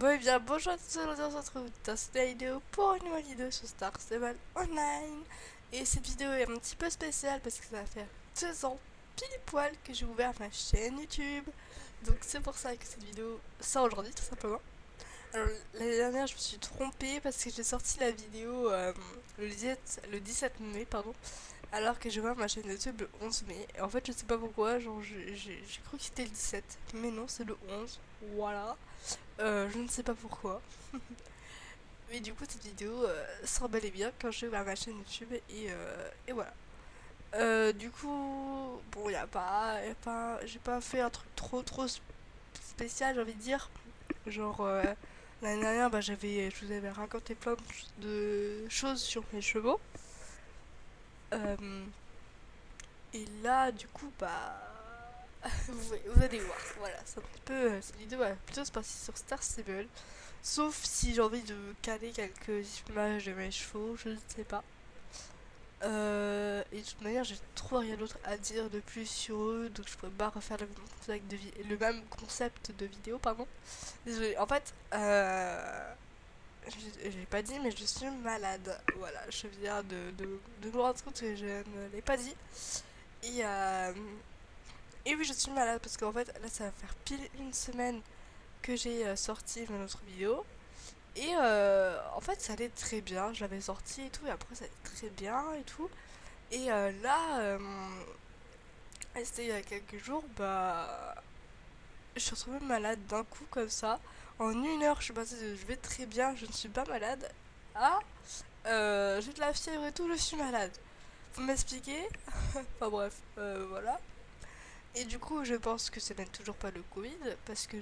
Bon et bien bonjour à tous, aujourd'hui on se retrouve dans cette vidéo pour une nouvelle vidéo sur Star Stable Online. Et cette vidéo est un petit peu spéciale parce que ça va faire 2 ans pile poil que j'ai ouvert ma chaîne YouTube. Donc c'est pour ça que cette vidéo sort aujourd'hui tout simplement. Alors l'année dernière je me suis trompée parce que j'ai sorti la vidéo le 17 mai pardon, alors que j'ai ouvert ma chaîne YouTube le 11 mai. Et en fait je sais pas pourquoi, genre j'ai cru que c'était le 17 mais non c'est le 11, voilà. Je ne sais pas pourquoi. Mais du coup, cette vidéo sort bel et bien quand je vais vers ma chaîne YouTube et voilà. Du coup, bon, y a pas, j'ai pas fait un truc trop spécial, j'ai envie de dire. Genre, l'année dernière, bah, je vous avais raconté plein de choses sur mes chevaux. Euh, et là, du coup, bah, vous allez voir. Voilà, c'est un petit peu, cette vidéo va plutôt se passer sur Star Stable. Sauf si j'ai envie de caler quelques images de mes chevaux, je ne sais pas. Et de toute manière, j'ai trop rien d'autre à dire de plus sur eux, donc je pourrais pas refaire le même concept de vidéo, pardon. Désolée, en fait, j'ai pas dit, mais je suis malade. Voilà, je viens de me rendre compte que je ne l'ai pas dit. Et, euh, et oui, je suis malade parce qu'en fait, là, ça va faire pile une semaine que j'ai sorti mon autre vidéo. Et en fait, ça allait très bien. Je l'avais sorti et tout, et après, ça allait très bien et tout. Et là, c'était il y a quelques jours, bah, je suis retrouvée malade d'un coup comme ça. En 1 heure, je suis passée de je vais très bien, je ne suis pas malade, à j'ai de la fièvre et tout, je suis malade. Vous m'expliquez? Enfin bref, voilà. Et du coup, je pense que ce n'est toujours pas le Covid parce que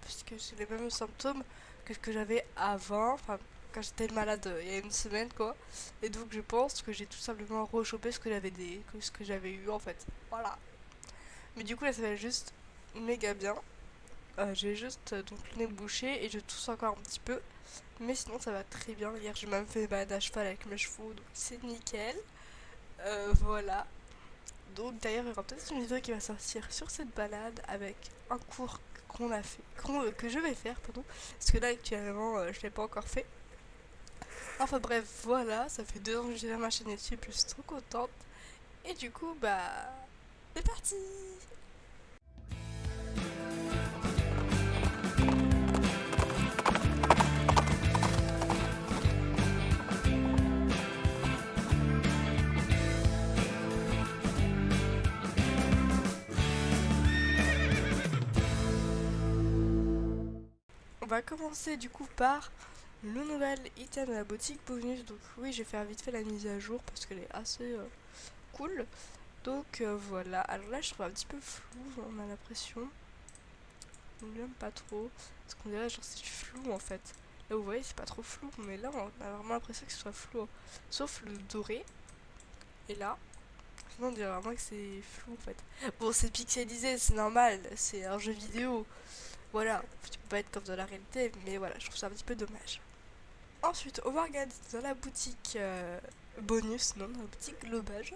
parce que c'est les mêmes symptômes que ce que j'avais avant, enfin quand j'étais malade il y a une semaine quoi. Et donc je pense que j'ai tout simplement rechopé ce que j'avais eu en fait. Voilà. Mais du coup là ça va juste méga bien. J'ai juste donc le nez bouché et je tousse encore un petit peu. Mais sinon ça va très bien. Hier j'ai même fait balade à cheval avec mes chevaux donc c'est nickel. Voilà. Donc d'ailleurs, il y aura peut-être une vidéo qui va sortir sur cette balade avec un cours qu'on a fait, que je vais faire, pardon, parce que là actuellement je l'ai pas encore fait. Enfin bref, voilà, ça fait 2 ans que j'ai ma chaîne YouTube, je suis trop contente. Et du coup, bah, c'est parti. On va commencer du coup par le nouvel item de la boutique bonus. Donc oui, je vais faire vite fait la mise à jour parce qu'elle est assez cool. Donc voilà, alors là je trouve un petit peu flou, on a l'impression. J'aime pas trop. Parce qu'on dirait genre c'est flou en fait. Là vous voyez c'est pas trop flou, mais là on a vraiment l'impression que ce soit flou. Sauf le doré. Et là, sinon on dirait vraiment que c'est flou en fait. Bon c'est pixelisé, c'est normal, c'est un jeu vidéo. Voilà, tu peux pas être comme dans la réalité, mais voilà, je trouve ça un petit peu dommage. Ensuite, on va regarder dans la boutique bonus, non, dans la boutique globage.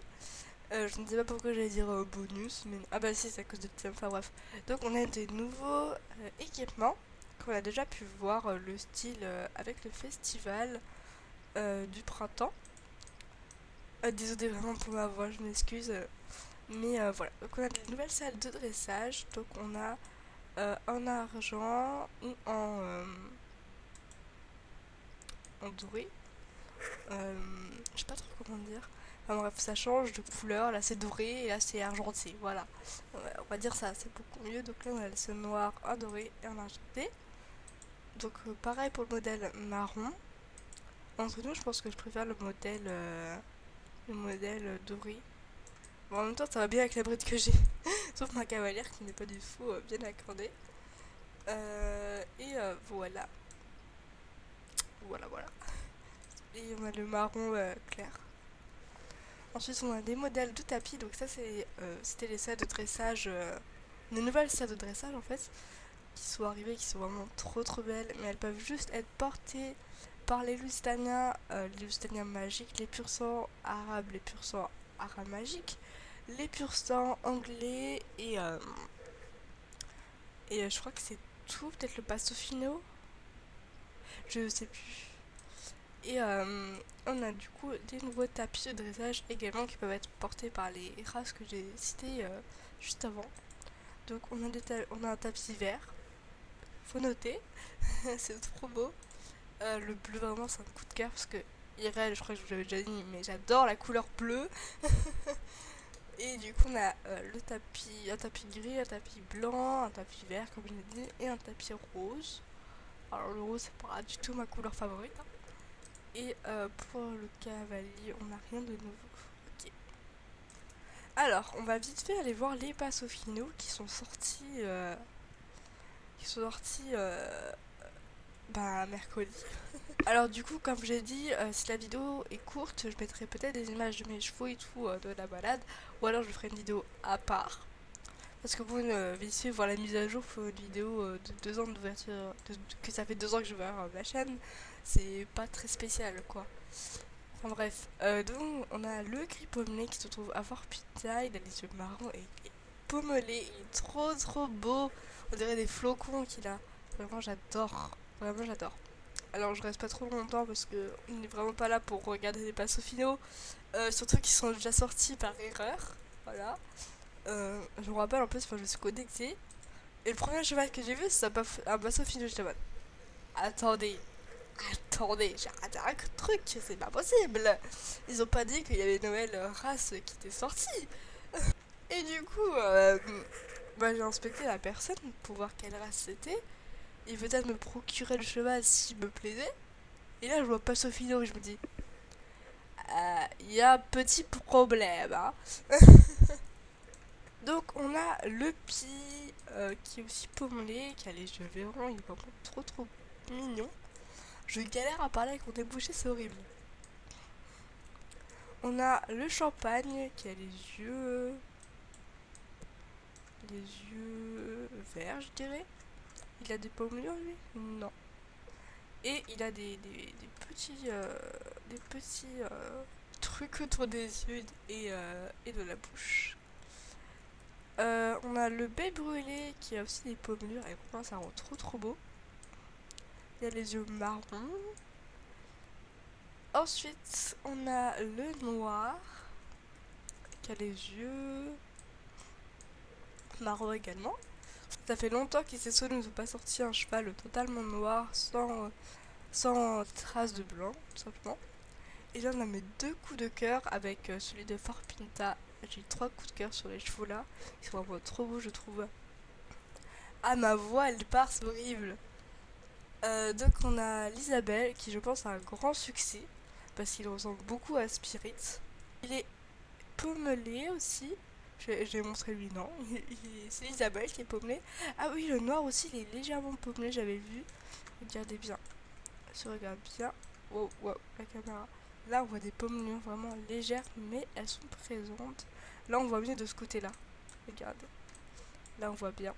Je ne sais pas pourquoi j'allais dire bonus, mais ah bah si, c'est à cause de thème, enfin bref. Donc on a des nouveaux équipements qu'on a déjà pu voir le style avec le festival du printemps. Désolé vraiment pour ma voix, je m'excuse. Mais voilà, donc on a des nouvelles salles de dressage. Donc on a en argent ou en doré. Je sais pas trop comment dire. Enfin bref, ça change de couleur. Là c'est doré et là c'est argenté. Voilà. On va dire ça, c'est beaucoup mieux. Donc là on a le noir, un doré et un argenté. Donc pareil pour le modèle marron. Entre nous, je pense que je préfère le modèle doré. Bon, en même temps, ça va bien avec la bride que j'ai. Sauf ma cavalière qui n'est pas du tout bien accordée. Voilà. Voilà. Et on a le marron clair. Ensuite, on a des modèles de tapis. Donc ça, c'était les salles de dressage, les nouvelles salles de dressage en fait, qui sont arrivées, qui sont vraiment trop belles. Mais elles peuvent juste être portées par les Lusitaniens magiques, les pur sang arabes, les pur sang arabes magiques, les pur sang anglais et je crois que c'est tout, peut-être le passo fino, je sais plus. Et on a du coup des nouveaux tapis de dressage également qui peuvent être portés par les races que j'ai citées juste avant. Donc on a un tapis vert, faut noter, c'est trop beau. Le bleu vraiment c'est un coup de cœur parce que Irel, je crois que je vous l'avais déjà dit, mais j'adore la couleur bleue. Et du coup on a un tapis gris, un tapis blanc, un tapis vert comme je l'ai dit, et un tapis rose. Alors le rose c'est pas du tout ma couleur favorite, hein. Et pour le cavalier, on n'a rien de nouveau. Ok. Alors, on va vite fait aller voir les passos finaux qui sont sortis. Mercredi. Alors du coup, comme j'ai dit, si la vidéo est courte, je mettrai peut-être des images de mes chevaux et tout de la balade, ou alors je ferai une vidéo à part. Parce que pour vite fait voir la mise à jour, il faut une vidéo de 2 ans d'ouverture, que ça fait 2 ans que je vais voir la chaîne, c'est pas très spécial quoi. Enfin bref, donc on a le gris pommelé qui se trouve à Fort Pita, il a les yeux marrons et pommelé, il est trop beau, on dirait des flocons qu'il a, vraiment j'adore. Alors je reste pas trop longtemps parce que on n'est vraiment pas là pour regarder les passos finaux, surtout qu'ils sont déjà sortis par erreur, voilà. Je me rappelle en plus, je me suis connectée, et le premier cheval que j'ai vu c'est un passo finaux, j'étais en mode, attendez, j'ai raté un truc, c'est pas possible. Ils ont pas dit qu'il y avait une nouvelle race qui était sortie. Et du coup, j'ai inspecté la personne pour voir quelle race c'était. Et peut-être me procurer le cheval s'il me plaisait. Et là, je vois pas Sofino et je me dis, il y a un petit problème. Hein. Donc, on a le Pi qui est aussi pommelé, qui a les yeux verrons, il est vraiment trop mignon. Je galère à parler avec mon débouché, c'est horrible. On a le champagne qui a les yeux verts, je dirais. Il a des pommures, lui? Non. Et il a des petits trucs autour des yeux et de la bouche. On a le bec brûlé qui a aussi des pommures et vraiment ça rend trop beau. Il a les yeux marrons. Ensuite, on a le noir qui a les yeux marrons également. Ça fait longtemps qu'Issessou ne nous a pas sorti un cheval totalement noir sans trace de blanc, tout simplement. Et là, on a mes 2 coups de cœur avec celui de Fort Pinta. J'ai eu 3 coups de cœur sur les chevaux là. Ils sont vraiment trop beaux, je trouve. Ah, ma voix, elle part, c'est horrible. Donc, on a l'Isabelle qui, je pense, a un grand succès parce qu'il ressemble beaucoup à Spirit. Il est pommelé aussi. Je vais montrer lui, non. C'est Isabelle qui est pommelée. Ah oui, le noir aussi, il est légèrement pommelé, j'avais vu. Regardez bien. Je regarde bien. Wow, la caméra. Là, on voit des pommelures vraiment légères, mais elles sont présentes. Là, on voit mieux de ce côté-là. Regardez. Là, on voit bien.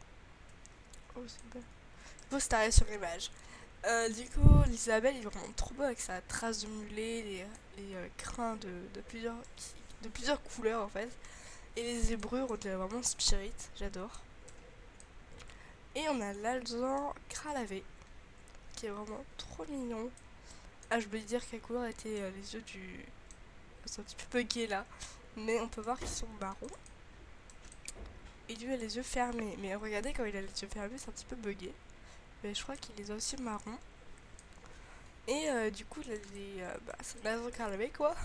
Oh, c'est bien. Faut se tarer sur l'image. Du coup, l'Isabelle, il est vraiment trop beau avec sa trace de mulet, les crins de plusieurs couleurs en fait. Et les zébrures, on dirait vraiment spirit, j'adore. Et on a l'Alzan Kralavé, qui est vraiment trop mignon. Ah, je voulais dire quelle couleur étaient les yeux du... C'est un petit peu bugué là. Mais on peut voir qu'ils sont marrons. Et lui a les yeux fermés. Mais regardez, quand il a les yeux fermés, c'est un petit peu bugué. Mais je crois qu'il les a aussi marrons. Et du coup, c'est l'Alzan Kralavé quoi.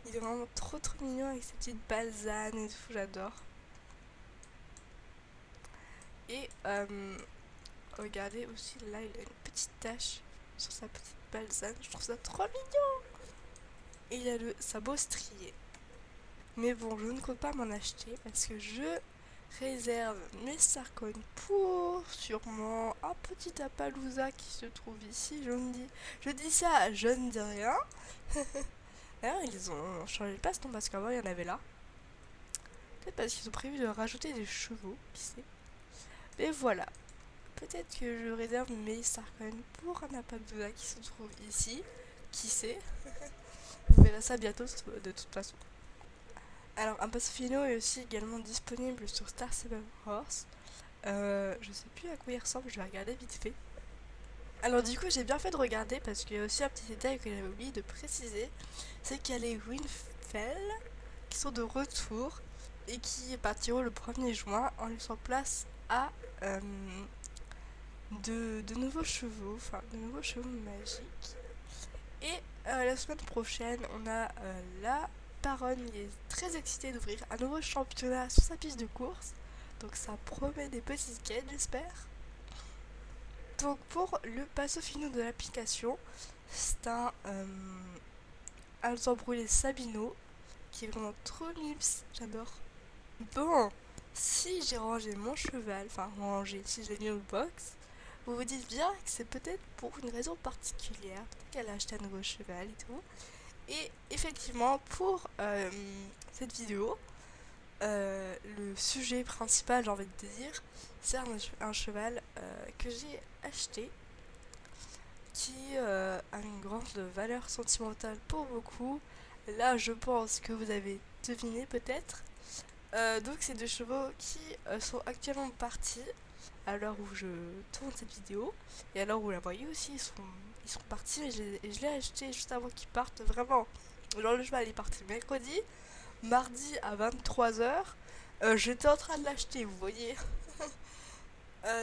Il est vraiment trop mignon avec ses petites balsanes et tout, j'adore. Et regardez aussi, là il a une petite tache sur sa petite balsane, je trouve ça trop mignon. Et il a le sabot strié. Mais bon, je ne compte pas m'en acheter parce que je réserve mes sarcones pour sûrement un petit Appaloosa qui se trouve ici. Je dis ça, je ne dis rien. D'ailleurs, ils ont changé de place, non, parce qu'avant il y en avait là. Peut-être parce qu'ils ont prévu de rajouter des chevaux, qui sait. Mais voilà. Peut-être que je réserve mes sarcones pour un Appaloosa qui se trouve ici. Qui sait. Vous verrez ça bientôt de toute façon. Alors, un passo fino est aussi également disponible sur Star Saber Horse. Je sais plus à quoi il ressemble, je vais regarder vite fait. Alors du coup j'ai bien fait de regarder parce qu'il y a aussi un petit détail que j'avais oublié de préciser, c'est qu'il y a les Winfell qui sont de retour et qui partiront le 1er juin en laissant place à euh, de nouveaux chevaux, enfin de nouveaux chevaux magiques. Et la semaine prochaine on a la Baronne qui est très excitée d'ouvrir un nouveau championnat sur sa piste de course. Donc ça promet des petits gains j'espère. Donc pour le passo fino de l'application, c'est un brûlé Sabino qui est vraiment trop lips, j'adore. Bon, si j'ai rangé mon cheval, enfin rangé, si je l'ai mis au box, vous vous dites bien que c'est peut-être pour une raison particulière, peut-être qu'elle a acheté un nouveau cheval et tout. Et effectivement, pour cette vidéo, le sujet principal, j'ai envie de te dire, c'est un cheval que j'ai acheté qui a une grande valeur sentimentale pour beaucoup. Là, je pense que vous avez deviné peut-être. Donc, c'est deux chevaux qui sont actuellement partis à l'heure où je tourne cette vidéo. Et à l'heure où vous la voyez aussi, ils sont partis. Mais je l'ai acheté juste avant qu'ils partent. Vraiment, genre le cheval est parti mercredi. Mardi à 23h, j'étais en train de l'acheter, vous voyez.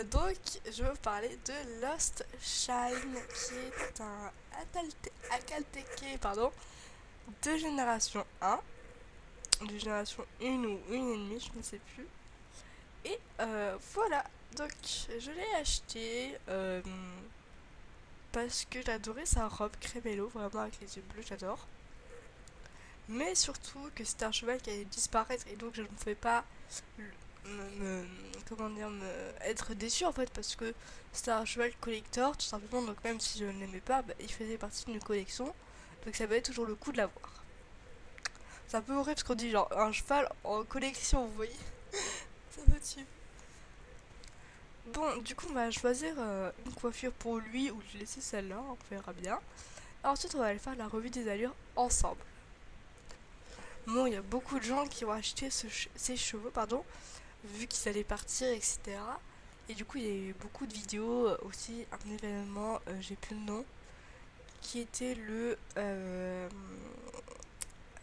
Donc, je vais vous parler de Lost Shine, qui est un Akalteke, pardon, de génération 1, de génération 1 ou 1,5, je ne sais plus. Et voilà, donc je l'ai acheté parce que j'adorais sa robe crémello, vraiment avec les yeux bleus, j'adore. Mais surtout que c'était un cheval qui allait disparaître et donc je ne pouvais pas comment dire, être déçu en fait parce que c'était un cheval collector tout simplement, donc même si je ne l'aimais pas, bah, il faisait partie d'une collection, donc ça valait toujours le coup de l'avoir. C'est un peu horrible parce qu'on dit genre un cheval en collection, vous voyez. Ça me tue. Bon, du coup on va choisir une coiffure pour lui ou lui laisser celle-là, on verra bien. Ensuite on va aller faire la revue des allures ensemble. Bon, il y a beaucoup de gens qui ont acheté ces chevaux, pardon, vu qu'ils allaient partir, etc. Et du coup, il y a eu beaucoup de vidéos, aussi un événement, j'ai plus le nom, qui était le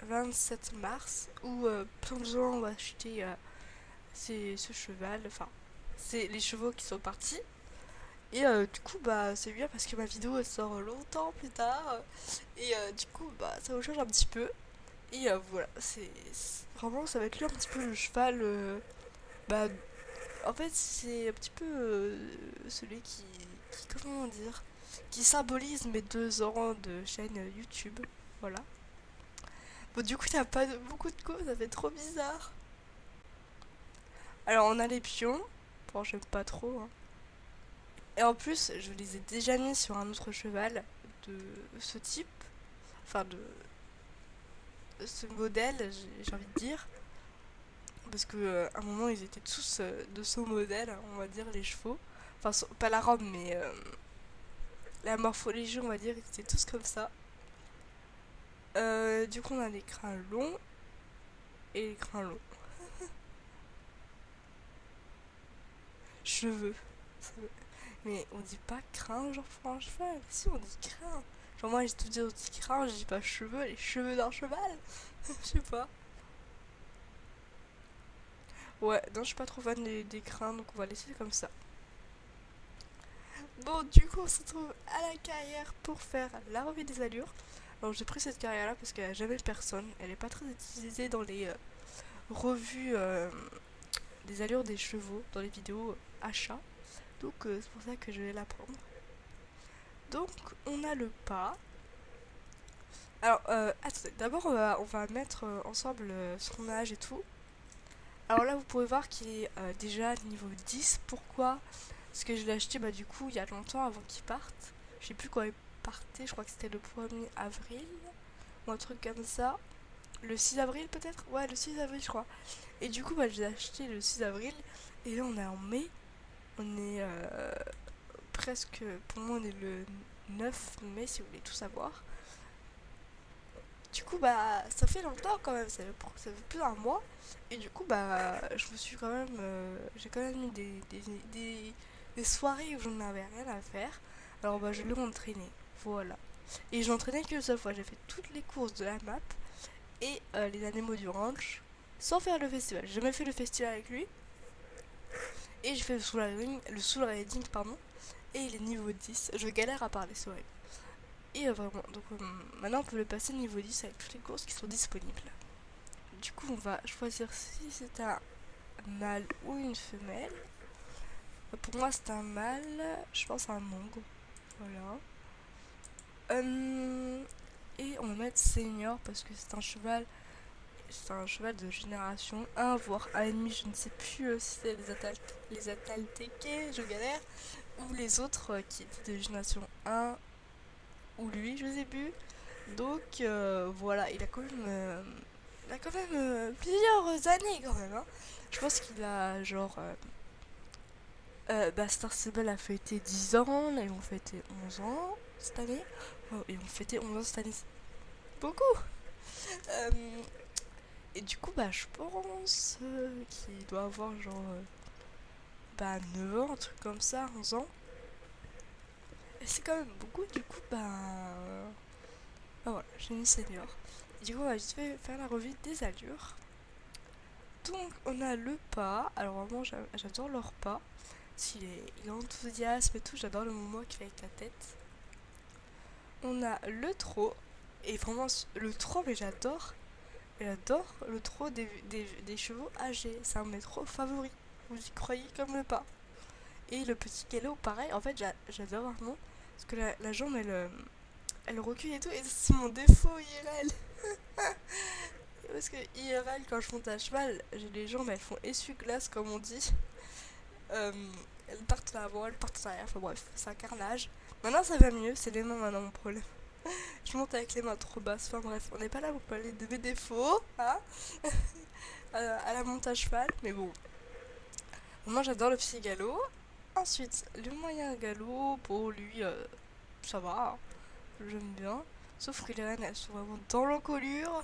27 mars, où plein de gens ont acheté ce cheval, enfin, c'est les chevaux qui sont partis. Et du coup, bah, c'est bien parce que ma vidéo elle sort longtemps plus tard. Et du coup, bah, ça vous change un petit peu. Et voilà, vraiment, ça va être lui un petit peu le cheval. Bah, en fait, c'est un petit peu celui comment dire, qui symbolise mes 2 ans de chaîne YouTube. Voilà. Bon, du coup, il n'y a pas beaucoup de coups, ça fait trop bizarre. Alors, on a les pions. Bon, j'aime pas trop, hein. Et en plus, je les ai déjà mis sur un autre cheval de ce type. Enfin, de ce modèle, j'ai envie de dire. Parce que à un moment, ils étaient tous de ce modèle, on va dire, les chevaux. Enfin, pas la robe, mais la morphologie, on va dire, ils étaient tous comme ça. Du coup, on a des crins longs et les crins longs. Cheveux. Mais on dit pas crins, genre pour un cheval. Si, on dit crins. Genre, moi, j'ai tout dit, on dit crins, je dis pas cheveux, les cheveux d'un cheval. Je sais pas. Ouais, non, je suis pas trop fan des crins, donc on va laisser comme ça. Bon, du coup, on se retrouve à la carrière pour faire la revue des allures. Alors, j'ai pris cette carrière-là parce qu'elle a jamais personne. Elle est pas très utilisée dans les revues des allures des chevaux, dans les vidéos achats. Donc, c'est pour ça que je vais la prendre. Donc, on a le pas. Alors, attendez, d'abord, on va mettre ensemble son âge et tout. Alors là, vous pouvez voir qu'il est déjà niveau 10. Pourquoi? Parce que je l'ai acheté bah, du coup il y a longtemps avant qu'il parte. Je sais plus quand il partait, je crois que c'était le 1er avril ou un truc comme ça. Le 6 avril peut-être. Ouais, le 6 avril je crois. Et du coup bah, je l'ai acheté le 6 avril. Et là on est en mai. On est pour moi on est le 9 mai si vous voulez tout savoir. Du coup, bah, ça fait longtemps quand même, ça fait plus d'un mois. Et du coup, bah, je me suis quand même. J'ai quand même eu des soirées où je n'avais rien à faire. Alors, bah, je l'ai entraîné. Voilà. Et je l'entraînais qu'une seule fois. J'ai fait toutes les courses de la map et les animaux du ranch sans faire le festival. J'ai jamais fait le festival avec lui. Et j'ai fait le soul riding, pardon. Et les niveaux 10. Je galère à parler, c'est vrai. Et vraiment, donc maintenant on peut le passer niveau 10 avec toutes les courses qui sont disponibles. Du coup, on va choisir si c'est un mâle ou une femelle. Pour moi, c'est un mâle. Je pense à un mongo. Voilà. Et on va mettre senior parce que c'est un cheval. C'est un cheval de génération 1, voire 1,5. Je ne sais plus si c'est les Atalteke, je galère. Ou les autres qui étaient de génération 1. Ou lui, je sais plus. Donc voilà, il a quand même plusieurs années quand même. Hein. Je pense qu'il a genre. Bah, Star Stable a fêté 10 ans, là ils vont fêter 11 ans cette année. Oh, ils vont fêter 11 ans cette année. Beaucoup. Euh, et du coup, bah, je pense qu'il doit avoir genre. Bah, 9 ans, un truc comme ça, 11 ans. Et c'est quand même beaucoup, du coup, bah voilà, j'ai mis senior. Du coup, on va juste faire la revue des allures. Donc, on a le pas. Alors, vraiment, j'adore leur pas. Il est enthousiasme et tout. J'adore le mouvement qu'il fait avec la tête. On a le trot. Et vraiment, le trot, mais j'adore. J'adore le trot des chevaux âgés. C'est un de mes trot favoris. Vous y croyez comme le pas. Et le petit galop, pareil. En fait, j'adore vraiment. Parce que la jambe, elle recule et tout. Et c'est mon défaut IRL. Parce que IRL, quand je monte à cheval, j'ai les jambes, elles font essuie-glace, comme on dit. Euh, elles partent à l'avant, elles partent à l'arrière. Enfin bref, c'est un carnage. Maintenant, ça va mieux. C'est les mains maintenant, mon problème. Je monte avec les mains trop basses. Enfin bref, on n'est pas là pour parler de mes défauts. Hein à la monte à cheval. Mais bon. Moi, j'adore le petit galop. Ensuite, le moyen galop, pour lui, ça va. J'aime bien. Sauf que les rênes, elles sont vraiment dans l'encolure.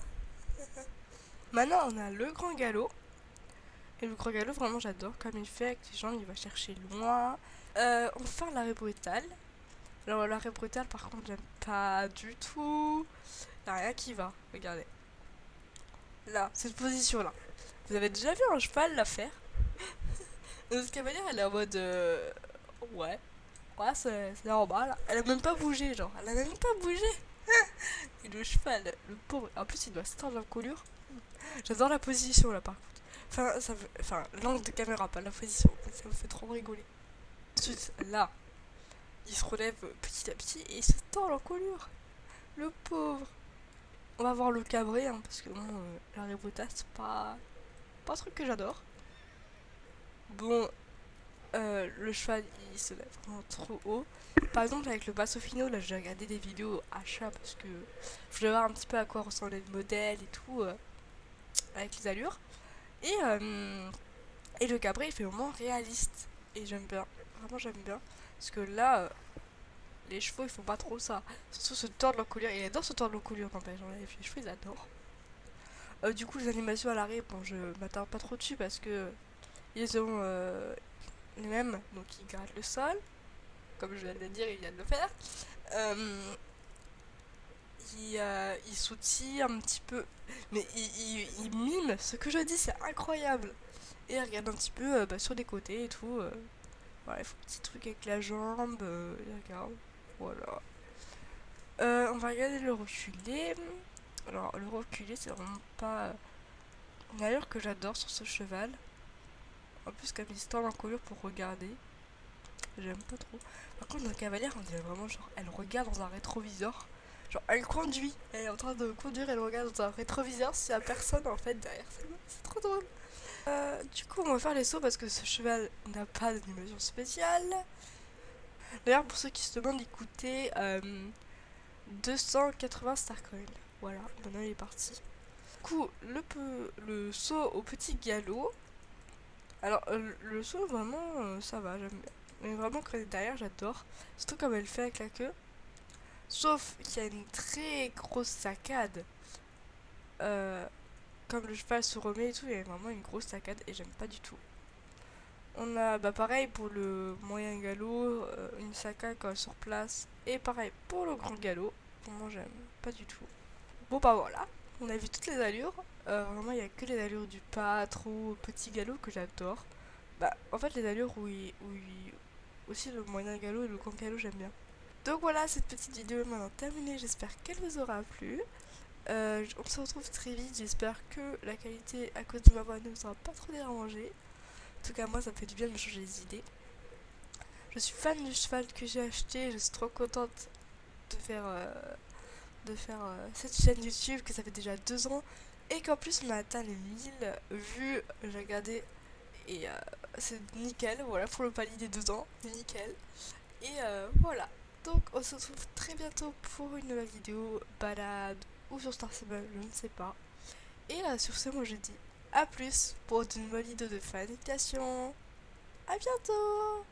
Maintenant, on a le grand galop. Et le grand galop, vraiment, j'adore. Comme il fait avec les jambes, il va chercher loin. On va faire l'arrêt brutal. Alors, l'arrêt brutal, par contre, j'aime pas du tout. Il n'y a rien qui va. Regardez. Là, cette position-là. Vous avez déjà vu un cheval la faire? Notre cavalière, elle est en mode. Ouais. Ouais, c'est normal. Elle a même pas bougé, genre. Elle a même pas bougé. Et le cheval, le pauvre. En plus, il doit se tendre l'encolure. J'adore la position là, par contre. Enfin, l'angle de caméra, pas la position. Ça me fait trop rigoler. Ensuite, là, il se relève petit à petit et il se tend l'encolure. Le pauvre. On va voir le cabré, hein, parce que bon, la Rebota, c'est pas un truc que j'adore. Bon, le cheval, il se lève vraiment trop haut. Par exemple, avec le basso fino, là, j'ai regardé des vidéos achat parce que je voulais voir un petit peu à quoi ressemblait le modèle et tout, avec les allures. Et le cabré, il fait vraiment réaliste. Et j'aime bien. Vraiment, j'aime bien. Parce que là, les chevaux, ils font pas trop ça. Surtout se tordre l'encolure. Il adore se tordre l'encolure, n'empêche. Les chevaux, ils adorent. Du coup, les animations à l'arrêt, bon, je m'attarde pas trop dessus parce que ils ont les mêmes. Donc, ils grattent le sol. Comme je viens de le dire, ils viennent de le faire. Il sautille un petit peu. Mais il mime ce que je dis, c'est incroyable. Et il regarde un petit peu sur les côtés et tout. Voilà, il faut un petit truc avec la jambe. Il regarde. Voilà. On va regarder le reculé. Alors, le reculé, c'est vraiment pas une allure que j'adore sur ce cheval. En plus, comme il se tend l'encolure pour regarder, j'aime pas trop. Par contre, dans cavalière, on dirait vraiment genre, elle regarde dans un rétroviseur. Genre, elle conduit. Elle est en train de conduire, elle regarde dans un rétroviseur s'il y a personne en fait derrière. C'est trop drôle. Du coup, on va faire les sauts parce que ce cheval n'a pas d'animation spéciale. D'ailleurs, pour ceux qui se demandent, il coûtait 280 Starcoin. Voilà, maintenant il est parti. Du coup, le saut au petit galop. Alors, le saut, vraiment, ça va, j'aime bien. Mais vraiment, quand elle est derrière, j'adore. Surtout comme elle fait avec la queue. Sauf qu'il y a une très grosse saccade comme le cheval se remet et tout, il y a vraiment une grosse saccade et j'aime pas du tout. On a pareil pour le moyen galop, une saccade quand sur place. Et pareil pour le grand galop. Moi j'aime pas du tout. Bon bah voilà, on a vu toutes les allures. Vraiment il y a que les allures du pas trop petit galop que j'adore. Bah en fait les allures aussi le moyen galop et le grand galop j'aime bien. Donc voilà, cette petite vidéo est maintenant terminée, j'espère qu'elle vous aura plu. On se retrouve très vite, j'espère que la qualité à cause de ma voix ne vous aura pas trop dérangé. En tout cas moi ça me fait du bien de me changer les idées. Je suis fan du cheval que j'ai acheté, je suis trop contente de faire cette chaîne YouTube, que ça fait déjà 2 ans et qu'en plus on a atteint les 1000 vues, j'ai regardé et c'est nickel, voilà pour le palier des 2 ans, nickel. Et voilà, donc on se retrouve très bientôt pour une nouvelle vidéo, balade ou sur Star Stable, je ne sais pas. Et sur ce, moi je dis à plus pour de nouvelles vidéos de fanitation. À bientôt!